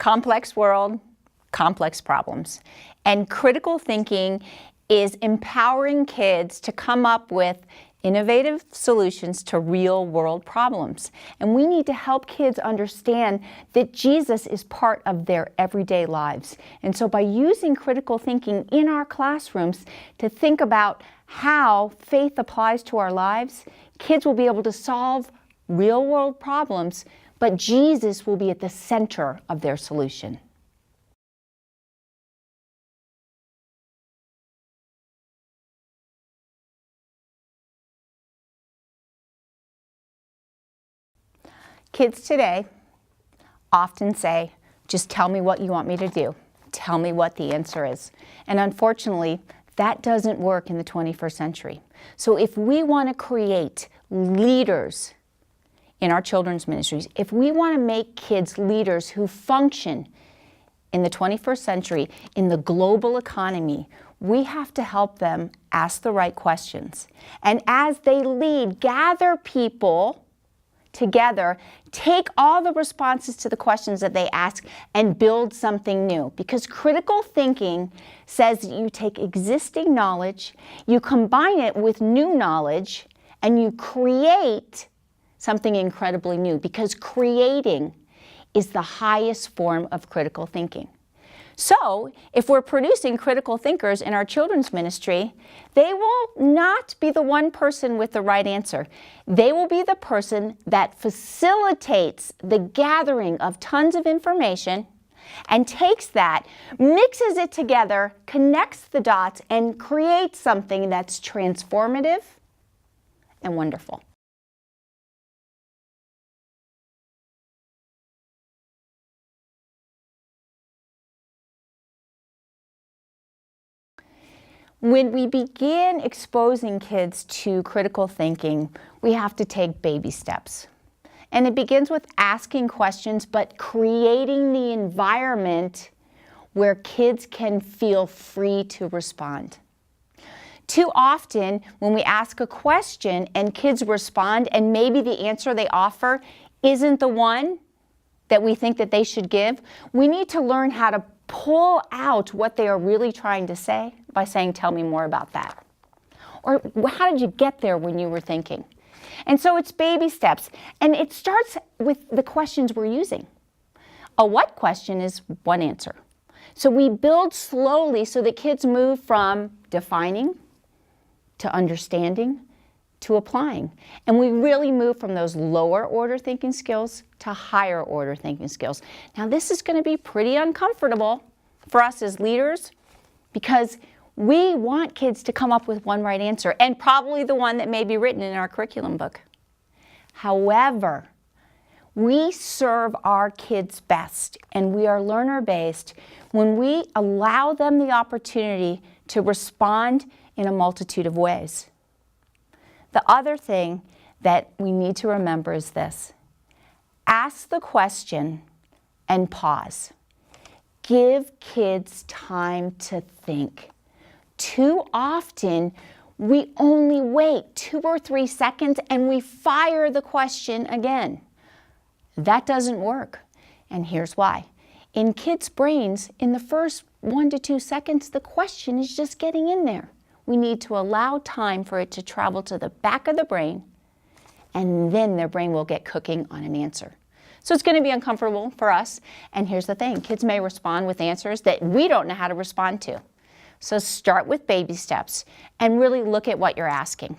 Complex world, complex problems. And critical thinking is empowering kids to come up with innovative solutions to real-world problems. And we need to help kids understand that Jesus is part of their everyday lives. And so by using critical thinking in our classrooms to think about how faith applies to our lives, kids will be able to solve real-world problems, but Jesus will be at the center of their solution. Kids today often say, just tell me what you want me to do. Tell me what the answer is. And unfortunately, that doesn't work in the 21st century. So if we want to create leaders in our children's ministries, if we want to make kids leaders who function in the 21st century, in the global economy, we have to help them ask the right questions. And as they lead, gather people together, take all the responses to the questions that they ask and build something new. Because critical thinking says that you take existing knowledge, you combine it with new knowledge, and you create something incredibly new. Because creating is the highest form of critical thinking. So, if we're producing critical thinkers in our children's ministry, they will not be the one person with the right answer. They will be the person that facilitates the gathering of tons of information and takes that, mixes it together, connects the dots, and creates something that's transformative and wonderful. When we begin exposing kids to critical thinking, we have to take baby steps. And it begins with asking questions, but creating the environment where kids can feel free to respond. Too often, when we ask a question and kids respond, and maybe the answer they offer isn't the one that we think that they should give, we need to learn how to pull out what they are really trying to say by saying, tell me more about that. Or how did you get there when you were thinking? And so it's baby steps. And it starts with the questions we're using. A what question is one answer. So we build slowly so that kids move from defining to understanding to applying. And we really move from those lower order thinking skills to higher order thinking skills. Now this is going to be pretty uncomfortable for us as leaders because we want kids to come up with one right answer and probably the one that may be written in our curriculum book. However, we serve our kids best and we are learner-based when we allow them the opportunity to respond in a multitude of ways. The other thing that we need to remember is this. Ask the question and pause. Give kids time to think. Too often, we only wait 2 or 3 seconds and we fire the question again. That doesn't work. And here's why. In kids' brains, in the first 1 to 2 seconds, the question is just getting in there. We need to allow time for it to travel to the back of the brain, and then their brain will get cooking on an answer. So it's going to be uncomfortable for us. And here's the thing, kids may respond with answers that we don't know how to respond to. So start with baby steps and really look at what you're asking.